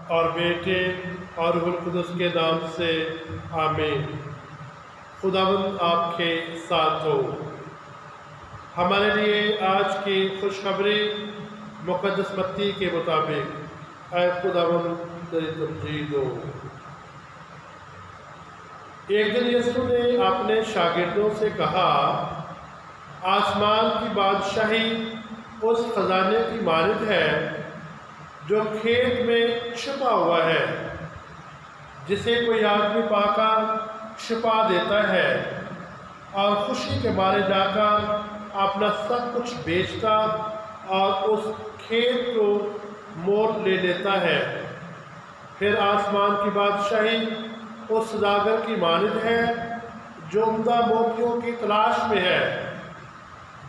اور بیٹے اور روح القدس کے نام سے آمین۔ خداوند آپ کے ساتھ ہو۔ ہمارے لیے آج کی خوشخبری مقدس متی کے مطابق اے خداوند تیری تمجید ہو۔ ایک دن یسوع نے اپنے شاگردوں سے کہا، آسمان کی بادشاہی اس خزانے کی مانند ہے جو کھیت میں چھپا ہوا ہے، جسے کوئی آدمی پا کر چھپا دیتا ہے اور خوشی کے مارے جا کر اپنا سب کچھ بیچتا اور اس کھیت کو مول لے لیتا ہے۔ پھر آسمان کی بادشاہی اس سوداگر کی مانند ہے جو عمدہ موتیوں کی تلاش میں ہے۔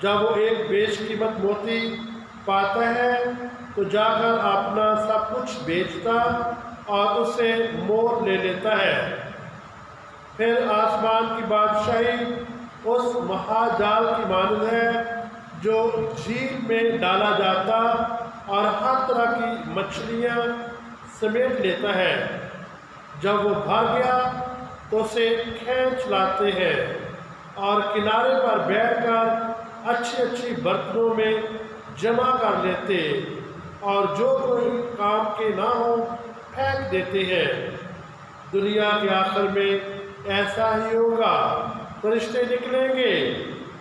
جب وہ ایک بیش قیمت موتی پاتا ہے تو جا کر اپنا سب کچھ بیچتا اور اسے مول لے لیتا ہے۔ پھر آسمان کی بادشاہی اس مہا جال کی مانند ہے جو جھیل میں ڈالا جاتا اور ہر طرح کی مچھلیاں سمیٹ لیتا ہے۔ جب وہ بھر گیا تو اسے کھینچ لاتے ہیں اور کنارے پر بیٹھ کر اچھی برتنوں میں جمع کر لیتے اور جو کوئی کام کے نہ ہو پھینک دیتے ہیں۔ دنیا کے آخر میں ایسا ہی ہوگا، فرشتے نکلیں گے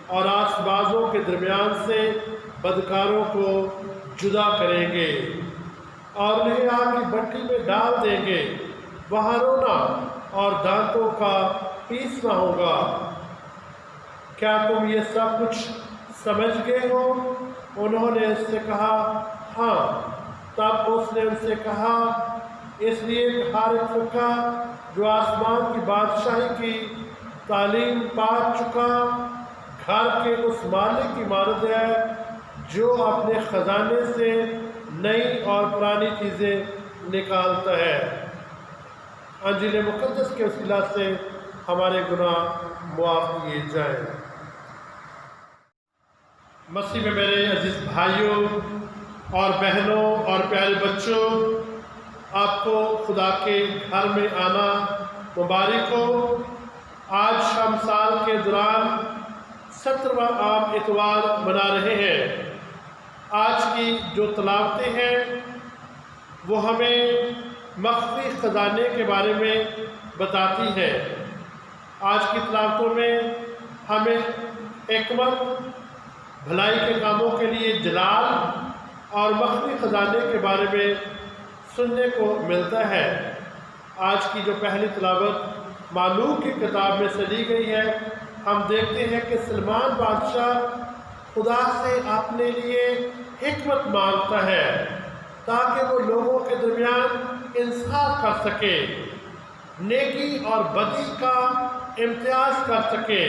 اور آسبازوں کے درمیان سے بدکاروں کو جدا کریں گے اور انہیں آگ کی بھٹی میں ڈال دیں گے، وہاں رونا اور دانتوں کا پیسنا ہوگا۔ کیا تم یہ سب کچھ سمجھ گئے ہو؟ انہوں نے اس سے کہا، ہاں۔ تب اس نے ان سے کہا، اس لیے کہ ہر ایک فقہ جو آسمان کی بادشاہی کی تعلیم پا چکا گھر کے اس مالک کی مانند ہے جو اپنے خزانے سے نئی اور پرانی چیزیں نکالتا ہے۔ انجیل مقدس کے وسیلہ سے ہمارے گناہ معاف کیے جائیں۔ مسیح میں میرے عزیز بھائیوں اور بہنوں اور پیارے بچوں، آپ کو خدا کے گھر میں آنا مبارک ہو۔ آج ہم سال کے دوران 17واں عام اتوار منا رہے ہیں۔ آج کی جو تلاوتیں ہیں وہ ہمیں مخفی خزانے کے بارے میں بتاتی ہیں۔ آج کی تلاوتوں میں ہمیں حکمت، بھلائی کے کاموں کے لیے جلال اور مخفی خزانے کے بارے میں سننے کو ملتا ہے۔ آج کی جو پہلی تلاوت معلوم کی کتاب میں سے لی گئی ہے، ہم دیکھتے ہیں کہ سلمان بادشاہ خدا سے اپنے لیے حکمت مانگتا ہے تاکہ وہ لوگوں کے درمیان انصاف کر سکے، نیکی اور بدی کا امتیاز کر سکے۔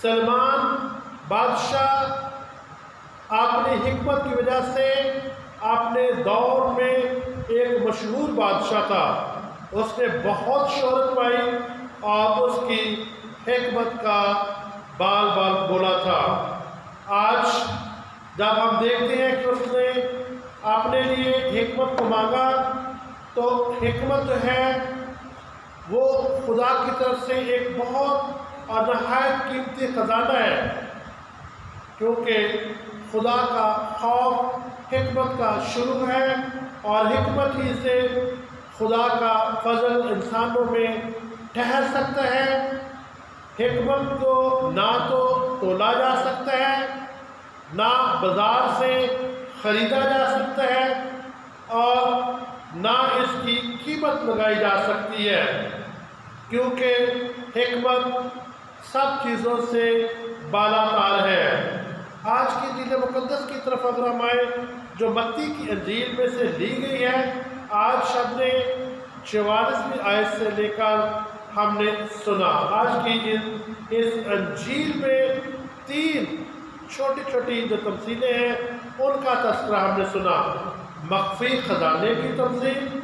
سلمان بادشاہ اپنی حکمت کی وجہ سے اپنے دور میں ایک مشہور بادشاہ تھا۔ اس نے بہت شہرت پائی اور اس کی حکمت کا بال بال بولا تھا۔ آج جب ہم دیکھتے ہیں کہ اس نے اپنے لیے حکمت کو مانگا تو حکمت جو ہے وہ خدا کی طرف سے ایک بہت اور نہایت قیمتی خزانہ ہے، کیونکہ خدا کا خوف حکمت کا شروع ہے اور حکمت ہی سے خدا کا فضل انسانوں میں ٹھہر سکتا ہے۔ حکمت کو نہ تو تولا جا سکتا ہے، نہ بازار سے خریدا جا سکتا ہے اور نہ اس کی قیمت لگائی جا سکتی ہے، کیونکہ حکمت سب چیزوں سے بالا تر ہے۔ آج کی انجیل مقدس کی طرف اگر ہم آئیں جو متی کی انجیل میں سے لی گئی ہے، آج شب نے 44ویں آیت سے لے کر ہم نے سنا۔ آج کی اس انجیل میں 3 چھوٹی جو تمثیلیں ہیں ان کا تذکرہ ہم نے سنا۔ مخفی خزانے کی تمثیل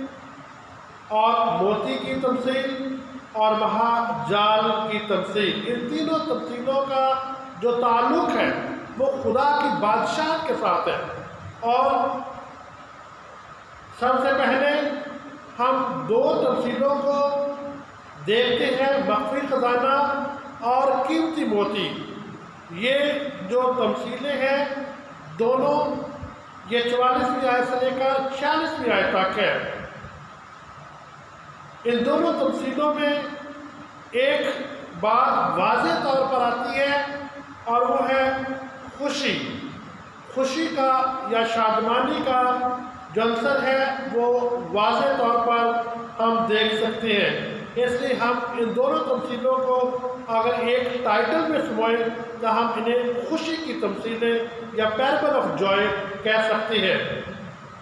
اور موتی کی تمثیل اور مہا جال کی تمثیل۔ ان تینوں تمثیلوں کا جو تعلق ہے وہ خدا کی بادشاہت کے ساتھ ہے۔ اور سب سے پہلے ہم دو تمثیلوں کو دیکھتے ہیں، مخفی خزانہ اور قیمتی موتی۔ یہ جو تمثیلیں ہیں دونوں، یہ 44ویں آیت سے لے کر 46ویں آیت تک ہے۔ ان دونوں تمثیلوں میں ایک بات واضح طور پر آتی ہے اور وہ ہے خوشی۔ خوشی کا یا شادمانی کا جو عنصر ہے وہ واضح طور پر ہم دیکھ سکتے ہیں۔ اس لیے ہم ان دونوں تمثیلوں کو اگر ایک ٹائٹل میں سموئیں تو ہم انہیں خوشی کی تمثیلیں یا پیربل آف جوائے کہہ سکتے ہیں۔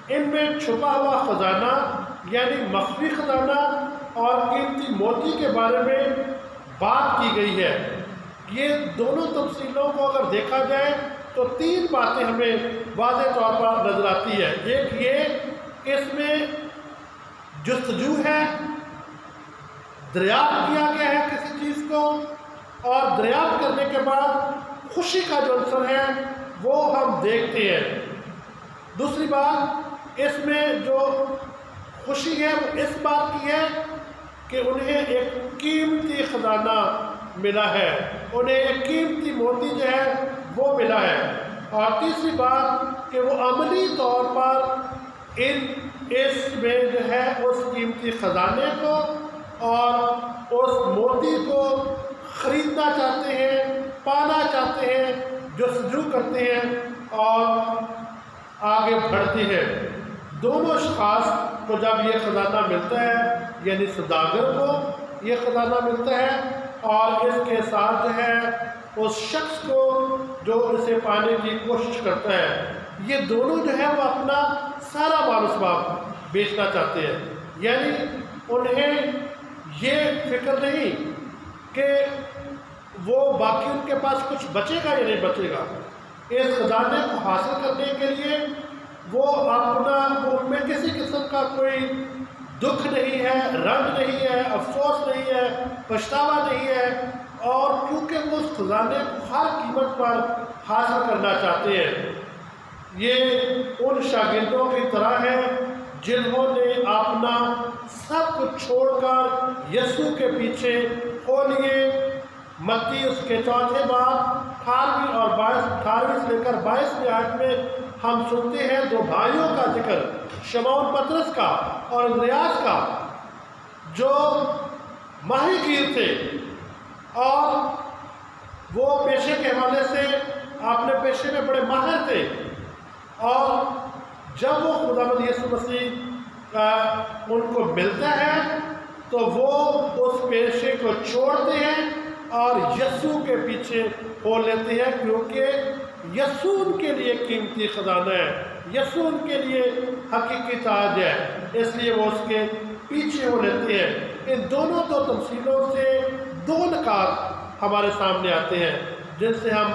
ان میں چھپا ہوا خزانہ یعنی مخفی خزانہ اور قیمتی موتی کے بارے میں بات کی گئی ہے۔ یہ دونوں تمثیلوں کو اگر دیکھا جائے تو تین باتیں ہمیں واضح طور پر نظر آتی ہے۔ ایک یہ کہ اس میں جستجو ہے، دریافت کیا گیا ہے کسی چیز کو، اور دریافت کرنے کے بعد خوشی کا جو عنصر ہے وہ ہم دیکھتے ہیں۔ دوسری بات، اس میں جو خوشی ہے وہ اس بات کی ہے کہ انہیں ایک قیمتی خزانہ ملا ہے، انہیں ایک قیمتی موتی جو ہے وہ ملا ہے۔ اور تیسری بات کہ وہ عملی طور پر اس میں جو ہے اس قیمتی خزانے کو اور اس موتی کو خریدنا چاہتے ہیں، پانا چاہتے ہیں، جستجو کرتے ہیں اور آگے بڑھتے ہیں۔ دونوں اشخاص کو جب یہ خزانہ ملتا ہے یعنی سوداگر کو یہ خزانہ ملتا ہے اور اس کے ساتھ جو ہے اس شخص کو جو اسے پانے کی کوشش کرتا ہے، یہ دونوں جو ہے وہ اپنا سارا مال و اسباب بیچنا چاہتے ہیں۔ یعنی انہیں یہ فکر نہیں کہ وہ باقی ان کے پاس کچھ بچے گا یا نہیں بچے گا۔ اس خزانے کو حاصل کرنے کے لیے وہ ان میں کسی قسم کا کوئی دکھ نہیں ہے، رنج نہیں ہے، افسوس نہیں ہے، پچھتاوا نہیں ہے، اور کیونکہ وہ اس خزانے کو ہر قیمت پر حاصل کرنا چاہتے ہیں۔ یہ ان شاگردوں کی طرح ہے جنہوں نے اپنا سب کچھ چھوڑ کر یسوع کے پیچھے ہو لیے۔ متی اس کے 4 باب 18 سے لے کر 22 آیت میں ہم سنتے ہیں 2 بھائیوں کا ذکر، شمعون پطرس کا اور اندریاس کا، جو ماہی گیر تھے اور وہ پیشے کے حوالے سے اپنے پیشے میں بڑے ماہر تھے، اور جب وہ خداوند یسوع مسیح ان کو ملتا ہے تو وہ اس پیشے کو چھوڑتے ہیں اور یسوع کے پیچھے ہو لیتے ہیں، کیونکہ یسوع ان کے لیے قیمتی خزانہ ہے، یسوع ان کے لیے حقیقی تاج ہے، اس لیے وہ اس کے پیچھے ہو لیتے ہیں۔ ان دونوں تو تمثیلوں سے 2 نکات ہمارے سامنے آتے ہیں جن سے ہم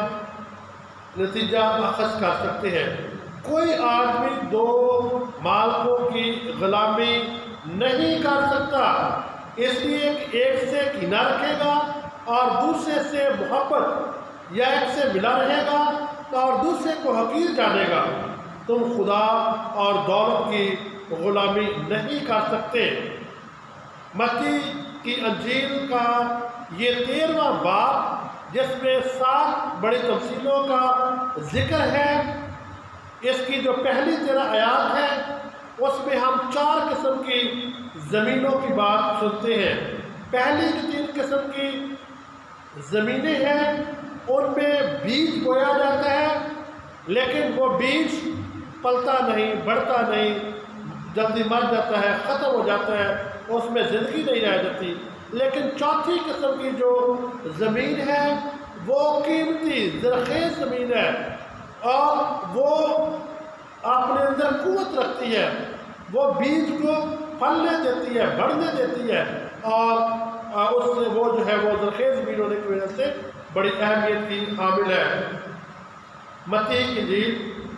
نتیجہ اخذ کر سکتے ہیں۔ کوئی آدمی 2 مالکوں کی غلامی نہیں کر سکتا، اس لیے کہ ایک سے کینہ رکھے گا اور دوسرے سے محبت، یا ایک سے ملا رہے گا اور دوسرے کو حقیر جانے گا۔ تم خدا اور دولت کی غلامی نہیں کر سکتے۔ متی کی انجیل کا یہ 13واں باب جس میں 7 بڑی تمثیلوں کا ذکر ہے، اس کی جو پہلی 13 آیات ہے اس میں ہم 4 قسم کی زمینوں کی بات سنتے ہیں۔ پہلی جو 3 قسم کی زمینیں ہیں ان میں بیج بویا جاتا ہے، لیکن وہ بیج پلتا نہیں، بڑھتا نہیں، جلدی مر جاتا ہے، ختم ہو جاتا ہے، اس میں زندگی نہیں رہ جاتی۔ لیکن چوتھی قسم کی جو زمین ہے وہ قیمتی زرخیز زمین ہے اور وہ اپنے اندر قوت رکھتی ہے، وہ بیج کو پھلنے دیتی ہے، بڑھنے دیتی ہے، اور اس سے وہ جو ہے وہ زرخیز زمین ہونے کی وجہ سے بڑی اہمیت کی حامل ہے۔ متی کی انجیل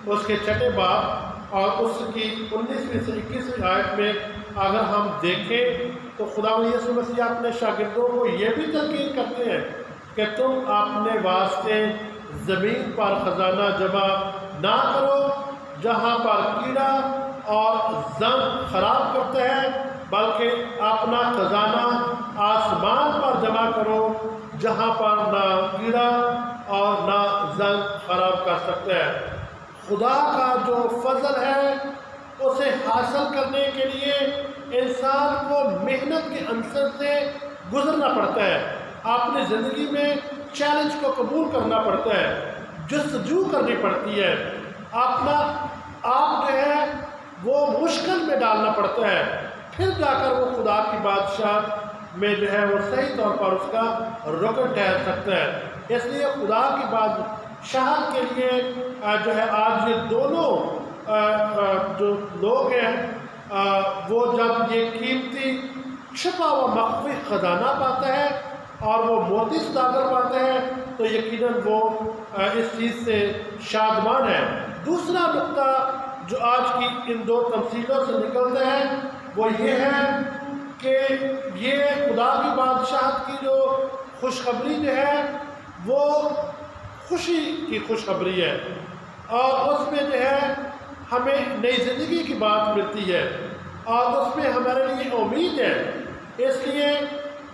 اس کے 6 باب اور اس کی 19ویں سے 21ویں آیت میں اگر ہم دیکھیں تو خداوند یسوع مسیح اپنے شاگردوں کو یہ بھی تلقین کرتے ہیں کہ تم اپنے واسطے زمین پر خزانہ جمع نہ کرو جہاں پر کیڑا اور زنگ خراب کرتا ہے بلکہ اپنا خزانہ آسمان پر جمع کرو، جہاں پر نہ کیڑا اور نہ زنگ خراب کر سکتا ہے۔ خدا کا جو فضل ہے اسے حاصل کرنے کے لیے انسان کو محنت کے عنصر سے گزرنا پڑتا ہے، اپنی زندگی میں چیلنج کو قبول کرنا پڑتا ہے، جستجو کرنی پڑتی ہے، اپنا آپ جو ہے وہ مشکل میں ڈالنا پڑتا ہے، پھر جا کر وہ خدا کی بادشاہت میں جو ہے وہ صحیح طور پر اس کا رکن ٹھہر سکتا ہے۔ اس لیے خدا کی بادشاہت کے لیے جو ہے آج یہ دونوں جو لوگ ہیں وہ جب یہ قیمتی چھپا ہوا مخفی خزانہ پاتا ہے اور وہ موتی سوداگر پاتا ہے تو یقیناً وہ اس چیز سے شادمان ہے۔ دوسرا نقطہ جو آج کی ان دو تمثیلوں سے نکلتا ہے وہ یہ ہے کہ یہ خدا کی بادشاہت کی جو خوشخبری جو ہے وہ خوشی کی خوشخبری ہے، اور اس میں جو ہے ہمیں نئی زندگی کی بات ملتی ہے اور اس میں ہمارے لیے امید ہے۔ اس لیے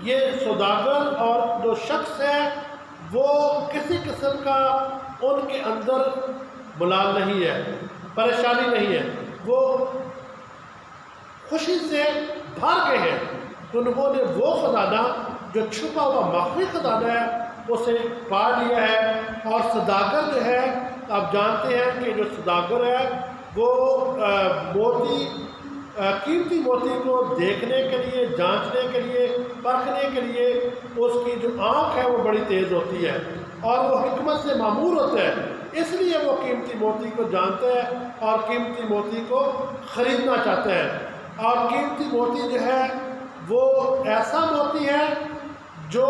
یہ سوداگر اور جو شخص ہے وہ کسی قسم کا ان کے اندر ملال نہیں ہے، پریشانی نہیں ہے، وہ خوشی سے بھر گئے ہیں۔ انہوں نے وہ خزانہ جو چھپا ہوا مخفی خزانہ ہے اسے پا لیا ہے، اور سوداگر جو ہے آپ جانتے ہیں کہ جو سوداگر ہے وہ موتی قیمتی موتی کو دیکھنے کے لیے، جانچنے کے لیے، پرکھنے کے لیے اس کی جو آنکھ ہے وہ بڑی تیز ہوتی ہے اور وہ حکمت سے معمور ہوتا ہے، اس لیے وہ قیمتی موتی کو جانتا ہے اور قیمتی موتی کو خریدنا چاہتا ہے۔ اور قیمتی موتی جو ہے وہ ایسا موتی ہے جو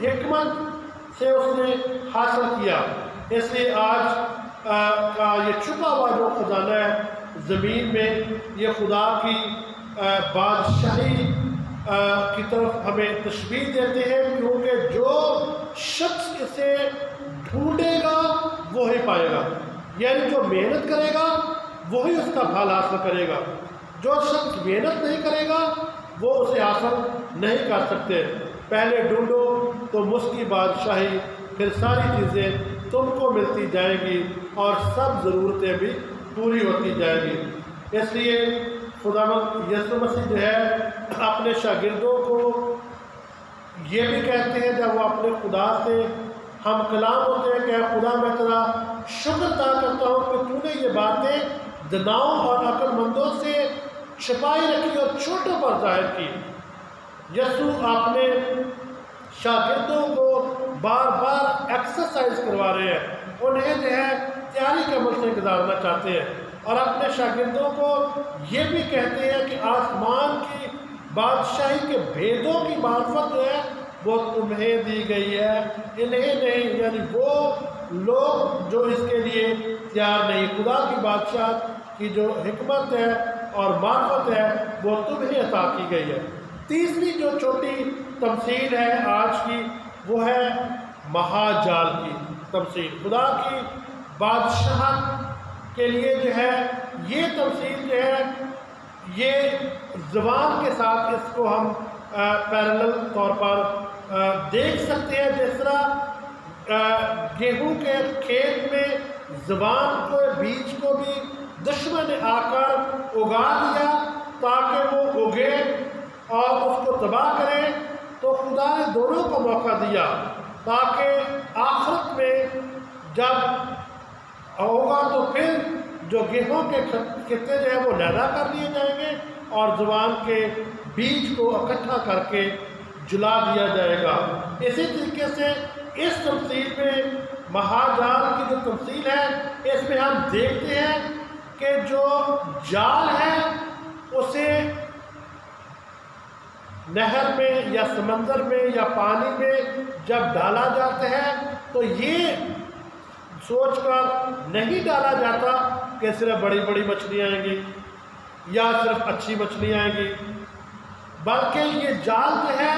حکمت سے اس نے حاصل کیا۔ اس لیے آج کا یہ چھپا ہوا جو خزانہ ہے زمین میں، یہ خدا کی بادشاہی کی طرف ہمیں تشبیہ دیتے ہیں، کیونکہ جو شخص اسے ڈھونڈے گا وہی پائے گا، یعنی جو محنت کرے گا وہی اس کا پھل حاصل کرے گا، جو شخص محنت نہیں کرے گا وہ اسے حاصل نہیں کر سکتے۔ پہلے ڈھونڈو تو مجھ کی بادشاہی، پھر ساری چیزیں تم کو ملتی جائیں گی اور سب ضرورتیں بھی پوری ہوتی جائیں گی۔ اس لیے خداوند یسوع مسیح جو ہے اپنے شاگردوں کو یہ بھی کہتے ہیں جب وہ اپنے خدا سے ہم کلام ہوتے ہیں کہ اے خدا میں تیرا شکر ادا کرتا ہوں کہ تو نے یہ باتیں دناؤں اور عقل مندوں سے چھپائی رکھی اور چھوٹوں پر ظاہر کی۔ یسوع اپنے شاگردوں کو بار بار ایکسرسائز کروا رہے ہیں، انہیں جو ہے تیاری کے عمل سے گزارنا چاہتے ہیں، اور اپنے شاگردوں کو یہ بھی کہتے ہیں کہ آسمان کی بادشاہی کے بھیدوں کی معرفت جو ہے وہ تمہیں دی گئی ہے، انہیں نہیں، یعنی وہ لوگ جو اس کے لیے تیار نہیں۔ خدا کی بادشاہت کی جو حکمت ہے اور معرفت ہے وہ تمہیں عطا کی گئی ہے۔ تیسری جو چھوٹی تمثیل ہے آج کی وہ ہے مہاجال کی تمثیل۔ خدا کی بادشاہت کے لیے جو ہے یہ تمثیل جو ہے یہ زبان کے ساتھ اس کو ہم پیرلل طور پر دیکھ سکتے ہیں، جس طرح گیہوں کے کھیت میں زبان کو بیج کو بھی دشمن نے آ کر اگا دیا تاکہ وہ اگے اور اس کو تباہ کرے، تو خدا نے دونوں کو موقع دیا تاکہ آخرت میں جب ہوگا تو پھر جو گیہوں کے خطے جو ہیں وہ علیحدہ کر لیے جائیں گے اور زبان کے بیج کو اکٹھا کر کے جلا دیا جائے گا۔ اسی طریقے سے اس تمثیل میں مہاجال کی جو تمثیل ہے اس میں ہم دیکھتے ہیں کہ جو جال ہے اسے نہر میں یا سمندر میں یا پانی میں جب ڈالا جاتا ہے تو یہ سوچ کر نہیں ڈالا جاتا کہ صرف بڑی بڑی مچھلیاں آئیں گی یا صرف اچھی مچھلیاں آئیں گی، بلکہ یہ جال جو ہے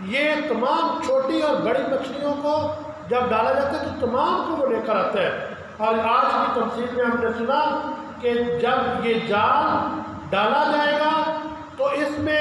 یہ تمام چھوٹی اور بڑی مچھلیوں کو جب ڈالا جاتا ہے تو تمام کو وہ لے کر آتا ہے۔ اور آج کی تفسیر میں ہم نے سنا کہ جب یہ جال ڈالا جائے گا تو اس میں